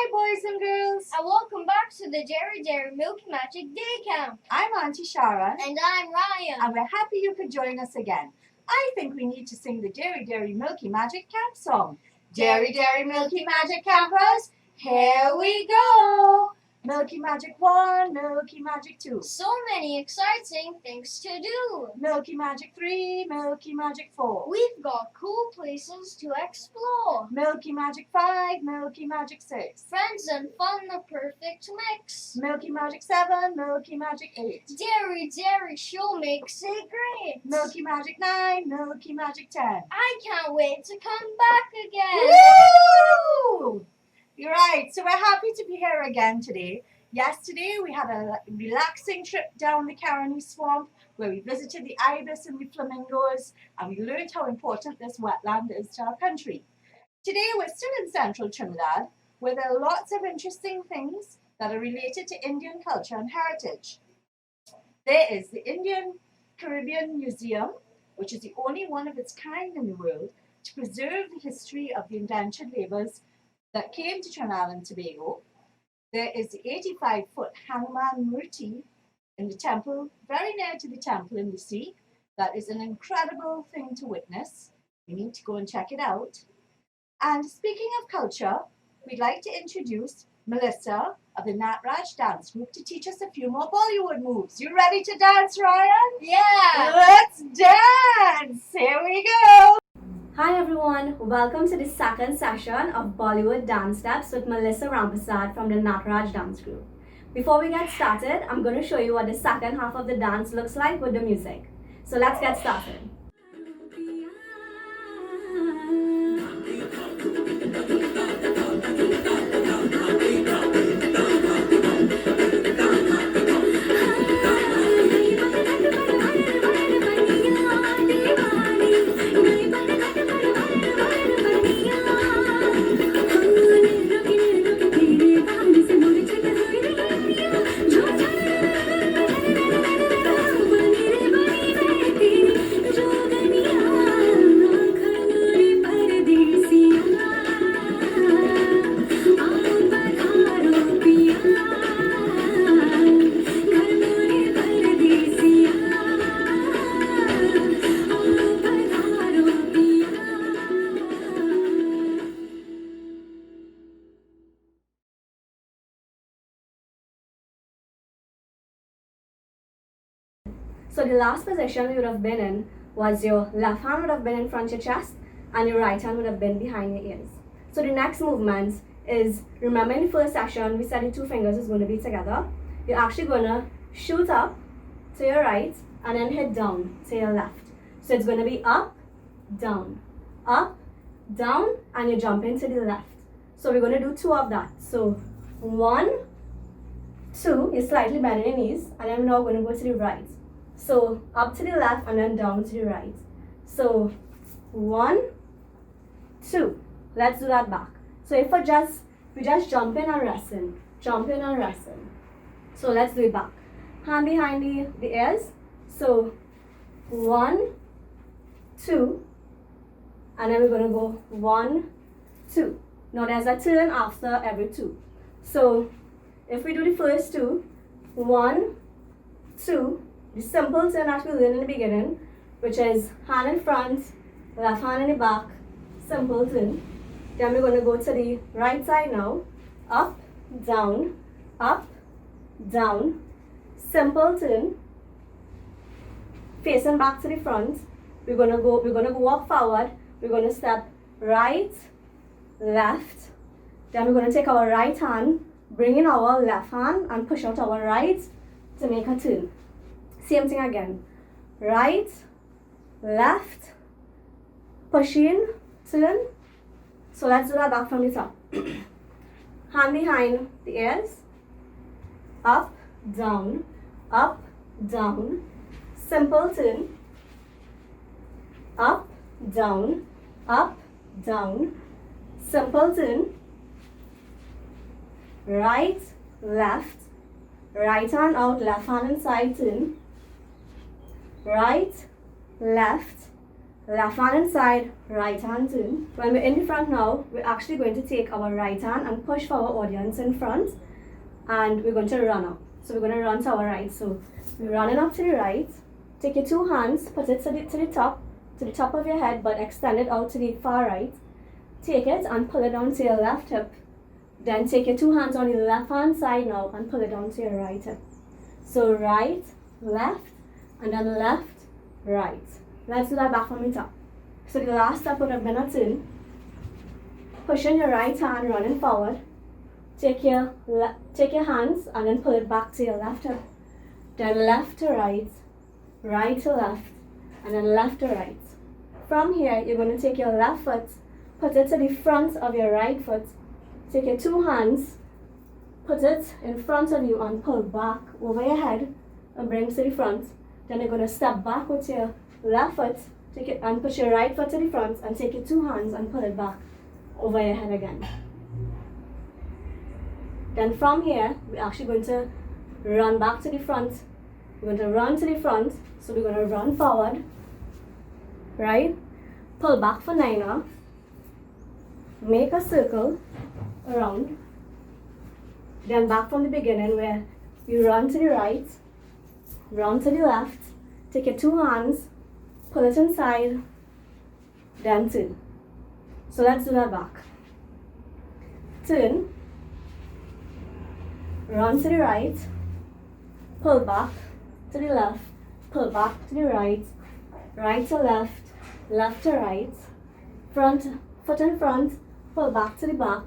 Hi, boys and girls. And welcome back to the Dairy Milky Magic Day Camp. I'm Auntie Sharon. And I'm Ryan. And we're happy you could join us again. I think we need to sing the Dairy Milky Magic Camp song. Dairy Milky Magic Campers, here we go. Milky Magic 1, Milky Magic 2. So many exciting things to do. Milky Magic 3, Milky Magic 4. We've got cool places to explore. Milky Magic 5, Milky Magic 6. Friends and fun, the perfect mix. Milky Magic 7, Milky Magic 8. Dairy sure makes it great. Milky Magic 9, Milky Magic 10. I can't wait to come back again. Woo! You're right. So we're happy to be here again today. Yesterday we had a relaxing trip down the Caroni Swamp where we visited the ibis and the flamingos and we learned how important this wetland is to our country. Today we're still in central Trinidad where there are lots of interesting things that are related to Indian culture and heritage. There is the Indian Caribbean Museum, which is the only one of its kind in the world to preserve the history of the indentured labourers that came to Trinidad and Tobago. There is the 85-foot Hanuman Murti in the temple, very near to the temple in the sea. That is an incredible thing to witness. You need to go and check it out. And speaking of culture, we'd like to introduce Melissa of the Natraj Dance Group to teach us a few more Bollywood moves. You ready to dance, Ryan? Yeah! Let's dance! Here we go! Hi everyone, welcome to the second session of Bollywood Dance Steps with Melissa Rampasad from the Natraj Dance Group. Before we get started, I'm going to show you what the second half of the dance looks like with the music. So let's get started. So the last position you would have been in was your left hand would have been in front of your chest and your right hand would have been behind your ears. So the next movement is, remember in the first session we said your two fingers is going to be together. You're actually going to shoot up to your right and then hit down to your left. So it's going to be up, down, and you jump into the left. So we're going to do two of that. So 1, 2, you slightly bend your knees and then we're now going to go to the right. So up to the left and then down to the right. So 1, 2. Let's do that back. So if we just jump in and resting, jump in and resting. So let's do it back. Hand behind the ears. So 1, 2, and then we're going to go 1, 2. Now there's a turn after every 2. So if we do the first 2, 1, 2. The simple turn that we learned in the beginning, which is hand in front, left hand in the back, simple turn. Then we're going to go to the right side now. Up, down, simple turn. Facing back to the front. We're going to walk forward. We're going to step right, left. Then we're going to take our right hand, bring in our left hand and push out our right to make a turn. Same thing again. Right, left, push in, turn. So let's do that back from the top. Hand behind the ears. Up, down, simple turn. Up, down, simple turn. Right, left, right hand out, left hand inside turn. Right, left, Left hand inside, right hand turn. When we're in the front now, we're actually going to take our right hand and push for our audience in front, and we're going to run up. So we're going to run to our right. So we're running up to the right. Take your two hands, put it to the top of your head, but extend it out to the far right. Take it and pull it down to your left hip. Then take your two hands on your left hand side now and pull it down to your right hip. So right, left, and then left, right. Let's do that back from the top. So the last step would have been a turn. Pushing your right hand, running forward. Take your hands and then pull it back to your left hip. Then left to right, right to left, and then left to right. From here, you're going to take your left foot, put it to the front of your right foot. Take your two hands, put it in front of you and pull back over your head and bring to the front. Then you're going to step back with your left foot, take it and push your right foot to the front and take your two hands and pull it back over your head again. Then from here, we're actually going to run back to the front. We're going to run to the front, so we're going to run forward, right? Pull back for niner, make a circle around, then back from the beginning where you run to the right, run to the left, take your two hands, pull it inside, then turn. So let's do that back. Turn, run to the right, pull back to the left, pull back to the right, right to left, left to right, front, foot in front, pull back to the back,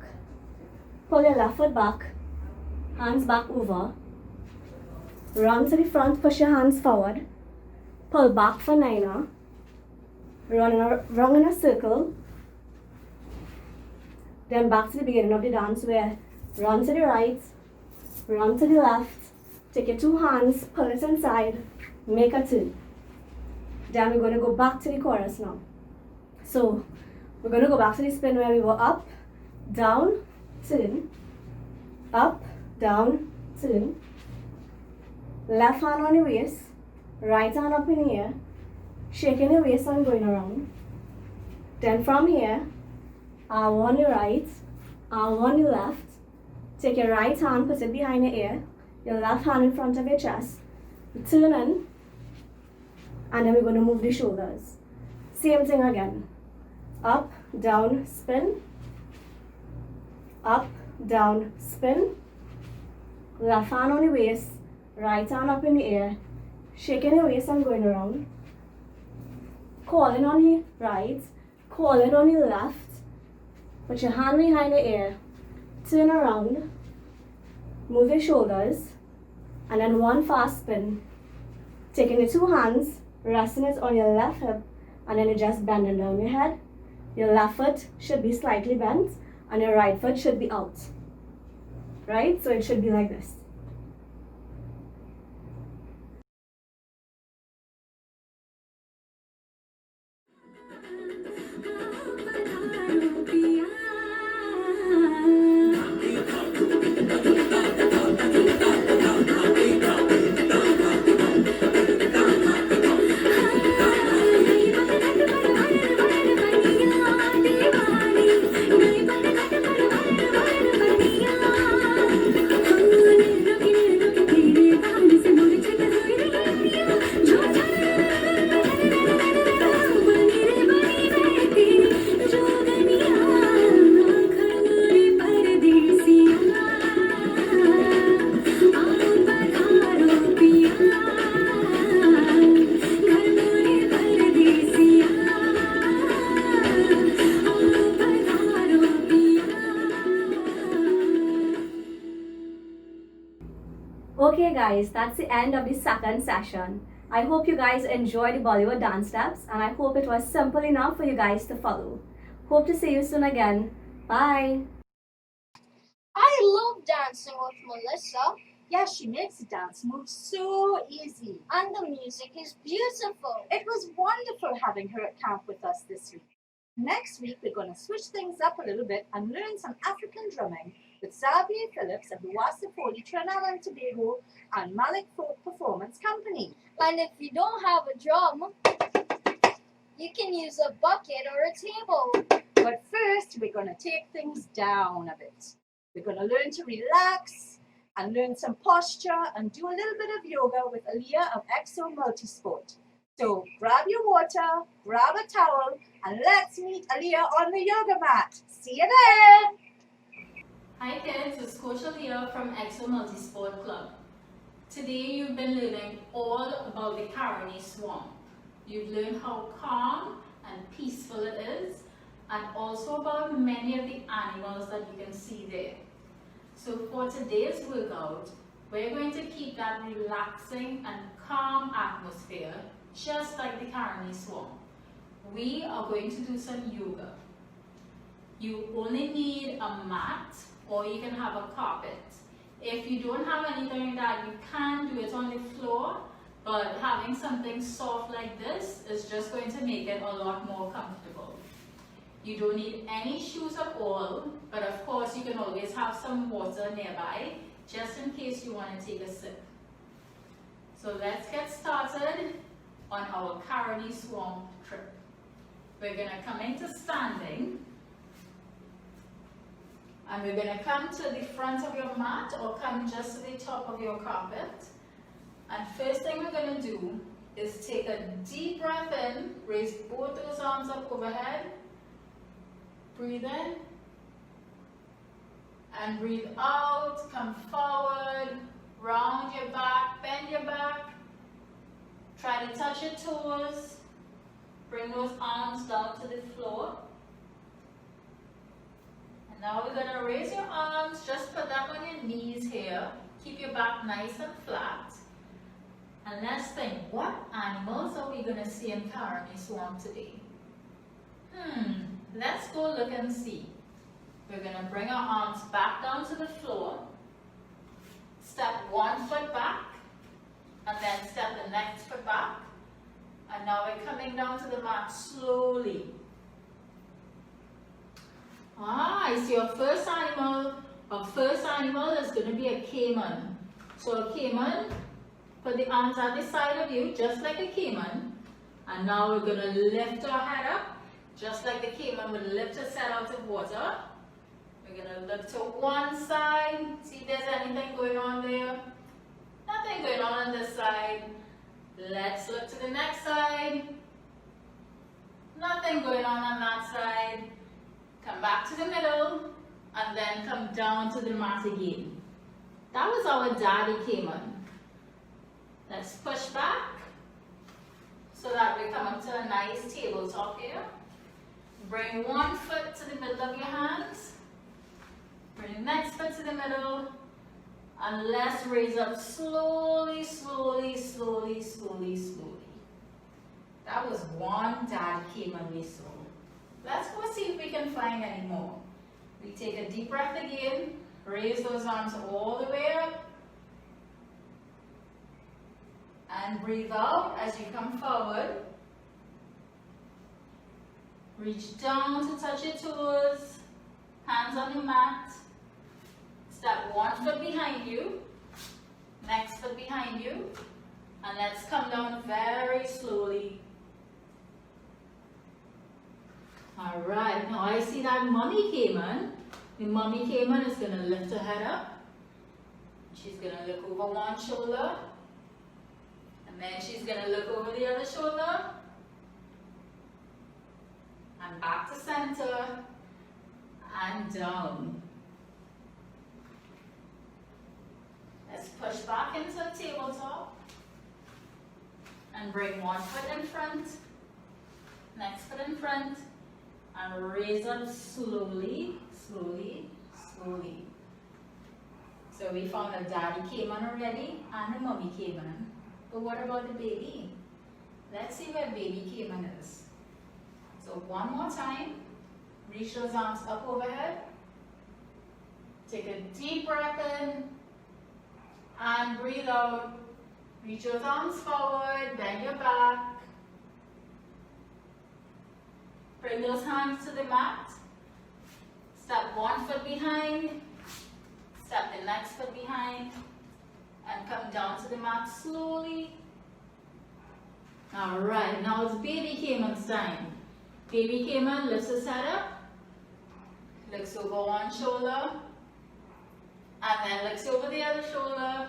pull your left foot back, hands back over, run to the front, push your hands forward, pull back for niner, run in a circle, then back to the beginning of the dance where run to the right, run to the left, take your two hands, pull it inside, make a turn. Then we're going to go back to the chorus now. So we're going to go back to the spin where we were up, down, turn, up, down, turn, left hand on the waist, right hand up in the air, shaking the waist and going around. Then from here, arm on the right, arm on the left, take your right hand, put it behind the ear, your left hand in front of your chest, turn in, and then we're going to move the shoulders. Same thing again. Up, down, spin, up, down, spin, left hand on the waist, right hand up in the air, shaking the waist and going around, calling on the right, calling on the left, put your hand behind the ear, turn around, move your shoulders, and then one fast spin, taking the two hands, resting it on your left hip, and then you're just bending down your head. Your left foot should be slightly bent, and your right foot should be out, right? So it should be like this. Okay guys, that's the end of the second session. I hope you guys enjoyed the Bollywood dance steps, and I hope it was simple enough for you guys to follow. Hope to see you soon again. Bye! I love dancing with Melissa, Yes, she makes the dance move so easy. and the music is beautiful. It was wonderful having her at camp with us this week. Next week, we're going to switch things up a little bit and learn some African drumming with Xavier Phillips of the Wasafoli Trinidad and Tobago and Malik Folk Performance Company. And if you don't have a drum, You can use a bucket or a table. But first, we're going to take things down a bit. We're going to learn to relax and learn some posture and do a little bit of yoga with Aaliyah of Exo Multisport. So grab your water, grab a towel, and let's meet Aaliyah on the yoga mat. See you there! Hi kids, it's Coach Aaliyah from Exo Multisport Club. Today you've been learning all about the Caroni Swamp. You've learned how calm and peaceful it is, and also about many of the animals that you can see there. So for today's workout, we're going to keep that relaxing and calm atmosphere, just like the Caroni Swamp. We are going to do some yoga. You only need a mat, or you can have a carpet. If you don't have anything like that, you can do it on the floor, but having something soft like this is just going to make it a lot more comfortable. You don't need any shoes at all, but of course you can always have some water nearby, just in case you want to take a sip. So let's get started on our Caroni Swamp trip. We're going to come into standing. And we're going to come to the front of your mat or come just to the top of your carpet. And first thing we're going to do is take a deep breath in, raise both those arms up overhead, breathe in, and breathe out, come forward, round your back, bend your back, try to touch your toes, bring those arms down to the floor. Now we're going to raise your arms, just put them on your knees here. Keep your back nice and flat. And let's think, what animals are we going to see in Caroni Swamp today? Let's go look and see. We're going to bring our arms back down to the floor. Step one foot back, and then step the next foot back. And now we're coming down to the mat slowly. I see our first animal. Our first animal is going to be a caiman. So a caiman, put the arms at the side of you, just like a caiman. And now we're going to lift our head up, just like the caiman would lift its head out of water. We're going to look to one side, see if there's anything going on there. Nothing going on this side. Let's look to the next side. Nothing going on that side. Come back to the middle, and then come down to the mat again. That was our daddy caiman. Let's push back, so that we come up to a nice tabletop here. Bring one foot to the middle of your hands. Bring the next foot to the middle, and let's raise up slowly, slowly, slowly, slowly, slowly. That was one daddy caiman we saw. Let's go see if we can find any more. We take a deep breath again, raise those arms all the way up, and breathe out as you come forward. Reach down to touch your toes, hands on the mat. Step one foot behind you, next foot behind you, and let's come down very slowly. Alright, now I see that mommy caiman. The mommy caiman is going to lift her head up. She's going to look over one shoulder. And then she's going to look over the other shoulder. And back to center. And down. Let's push back into the tabletop. And bring one foot in front. Next foot in front. And raise up slowly, slowly, slowly. So we found a daddy caiman already and a mommy caiman. But what about the baby? Let's see where baby caiman is. So one more time. Reach those arms up overhead. Take a deep breath in. And breathe out. Reach those arms forward, bend your back. Bring those hands to the mat. Step one foot behind. Step the next foot behind. And come down to the mat slowly. Alright, now it's baby caiman's time. Baby caiman lifts his head up, looks over one shoulder, and then looks over the other shoulder,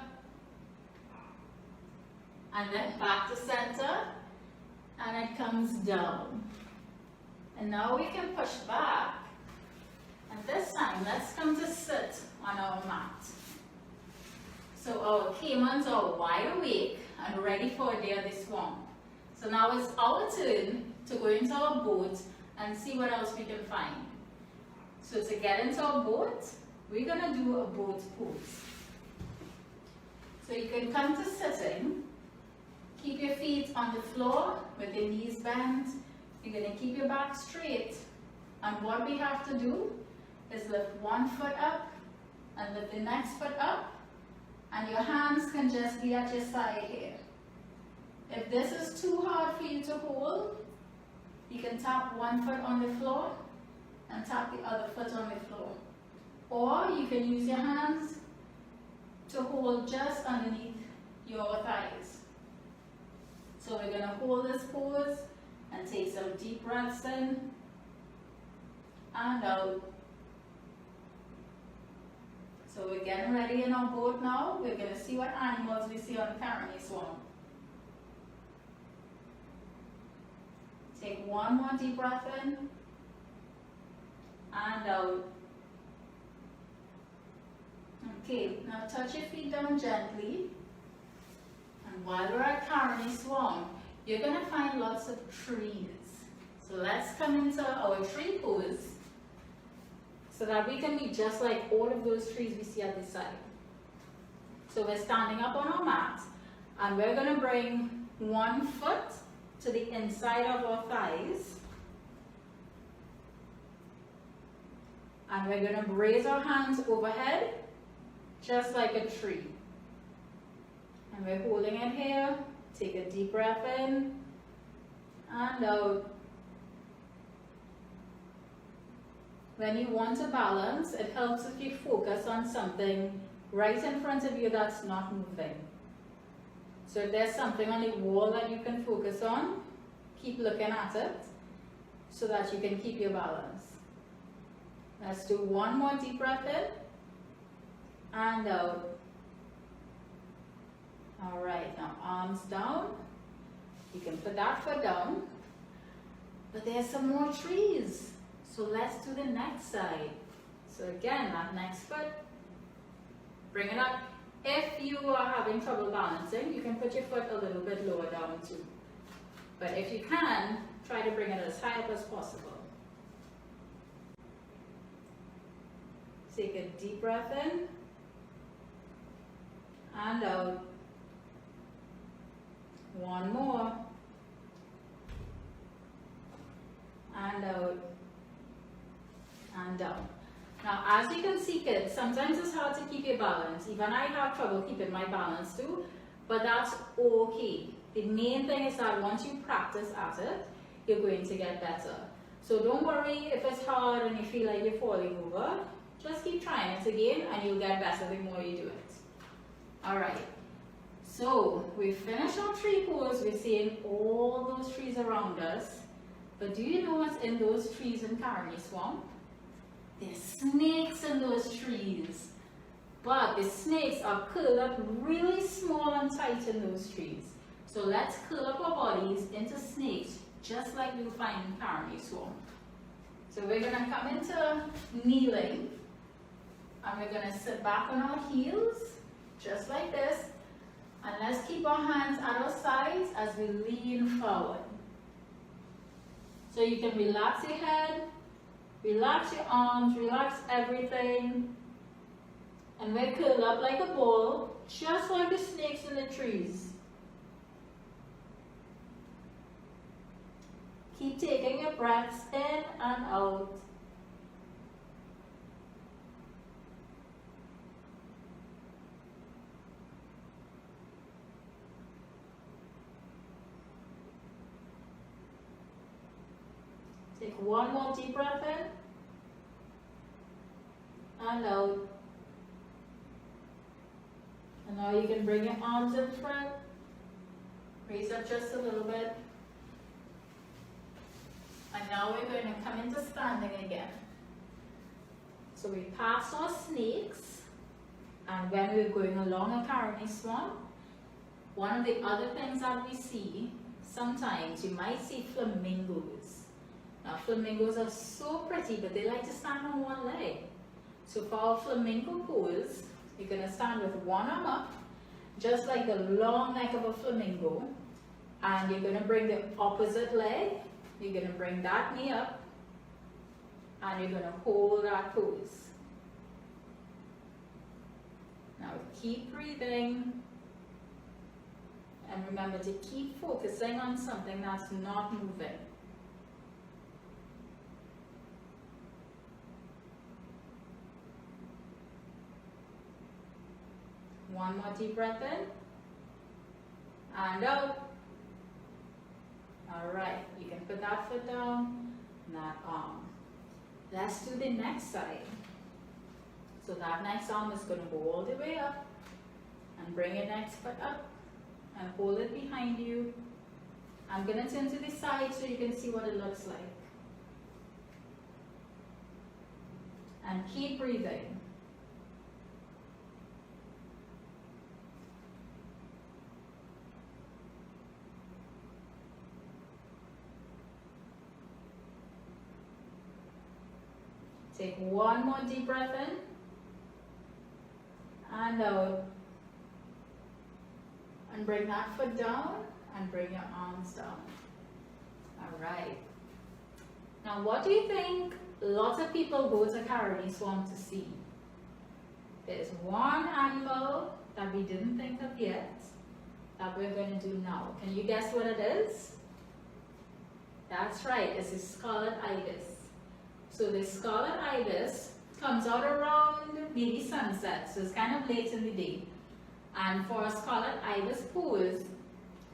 and then back to center, and it comes down. And now we can push back, and this time let's come to sit on our mat. So our caimans are wide awake and ready for a day of the swamp. So now it's our turn to go into our boat and see what else we can find. So to get into our boat, we're going to do a boat pose. So you can come to sitting. Keep your feet on the floor with your knees bent. You're going to keep your back straight. And what we have to do is lift one foot up and lift the next foot up. And your hands can just be at your side here. If this is too hard for you to hold, you can tap one foot on the floor and tap the other foot on the floor. Or you can use your hands to hold just underneath your thighs. So we're going to hold this pose and take some deep breaths in and out. So we're getting ready in our boat now. We're going to see what animals we see on the Caroni Swamp. Take one more deep breath in and out. Okay, now touch your feet down gently. And while we're at Caroni Swamp, you're going to find lots of trees. So let's come into our tree pose so that we can be just like all of those trees we see at the side. So we're standing up on our mat and we're going to bring one foot to the inside of our thighs. And we're going to raise our hands overhead, just like a tree. And we're holding it here. Take a deep breath in and out. When you want to balance, it helps if you focus on something right in front of you that's not moving. So if there's something on the wall that you can focus on, keep looking at it so that you can keep your balance. Let's do one more deep breath in and out. All right, now arms down. You can put that foot down, but there's some more trees. So let's do the next side. So again, that next foot, bring it up. If you are having trouble balancing, you can put your foot a little bit lower down too. But if you can, try to bring it as high up as possible. Take a deep breath in and out. One more. And out. And down. Now, as you can see, kids, sometimes it's hard to keep your balance. Even I have trouble keeping my balance too, but that's okay. The main thing is that once you practice at it, you're going to get better. So don't worry if it's hard and you feel like you're falling over. Just keep trying it again and you'll get better the more you do it. Alright, so we finished our tree pose. We're seeing all those trees around us. But do you know what's in those trees in Caroni Swamp? There's snakes in those trees. But the snakes are curled up really small and tight in those trees. So let's curl up our bodies into snakes, just like you'll find in Caroni Swamp. So we're going to come into kneeling. And we're going to sit back on our heels, just like this. And let's keep our hands at our sides as we lean forward. So you can relax your head, relax your arms, relax everything. And we're curled up like a ball, just like the snakes in the trees. Keep taking your breaths in and out. Take one more deep breath in and out. And now you can bring your arms in front Raise up just a little bit. And now we're going to come into standing again. So we pass our snakes, and when we're going along a carony swamp, one of the other things that we see, sometimes you might see flamingos. Now flamingos are so pretty, but they like to stand on one leg. So for our flamingo pose, you're going to stand with one arm up, just like the long neck of a flamingo, and you're going to bring the opposite leg, you're going to bring that knee up, and you're going to hold that pose. Now keep breathing, and remember to keep focusing on something that's not moving. One more deep breath in, and out. All right, you can put that foot down, that arm. Let's do the next side. So that next arm is going to go all the way up, and bring your next foot up, and hold it behind you. I'm going to turn to the side so you can see what it looks like. And keep breathing. Take one more deep breath in, and out, and bring that foot down, and bring your arms down. All right. Now what do you think lots of people go to Carony Swamp to see? There's one animal that we didn't think of yet that we're going to do now. Can you guess what it is? That's right, it's a scarlet ibis. So the scarlet ibis comes out around maybe sunset, so it's kind of late in the day. And for a scarlet ibis pose,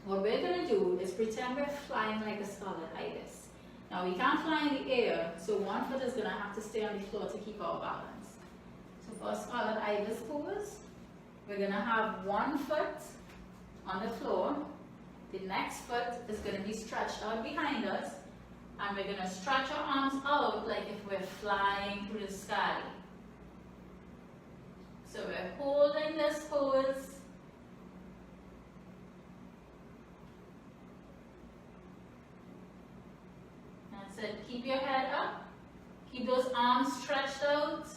what we're going to do is pretend we're flying like a scarlet ibis. Now we can't fly in the air, so one foot is going to have to stay on the floor to keep our balance. So for a scarlet ibis pose, we're going to have one foot on the floor, the next foot is going to be stretched out behind us, and we're going to stretch our arms out like if we're flying through the sky. So we're holding this pose. That's it. Keep your head up. Keep those arms stretched out.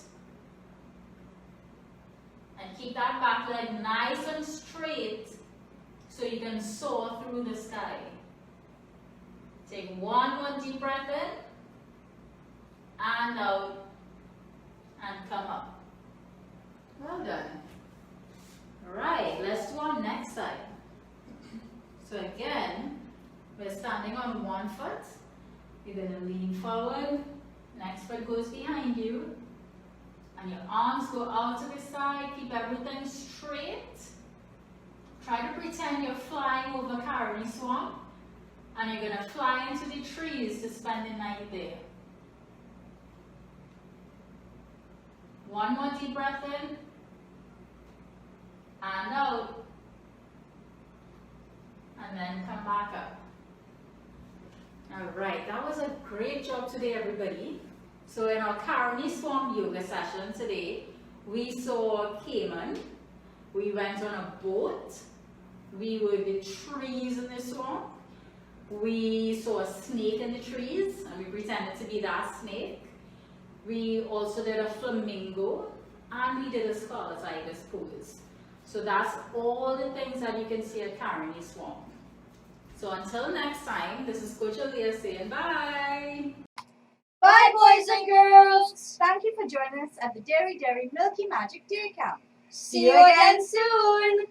And keep that back leg nice and straight so you can soar through the sky. Take one more deep breath in, and out, and come up. Well done. Alright, let's do our next side. So again, we're standing on one foot. You're going to lean forward, next foot goes behind you, and your arms go out to the side. Keep everything straight. Try to pretend you're flying over Carony Swamp. And you're going to fly into the trees to spend the night there. One more deep breath in, and out, and then come back up. Alright, that was a great job today, everybody. So in our Carony Swamp yoga session today, we saw caiman, we went on a boat, we were the trees in the swamp, we saw a snake in the trees, and we pretended to be that snake. We also did a flamingo, and we did a scarlet ibis pose. So that's all the things that you can see at Carony Swamp. So until next time, this is Coach Aaliyah saying bye! Bye, boys and girls. Thank you for joining us at the Dairy Milky Magic Dairy Camp. See you again soon.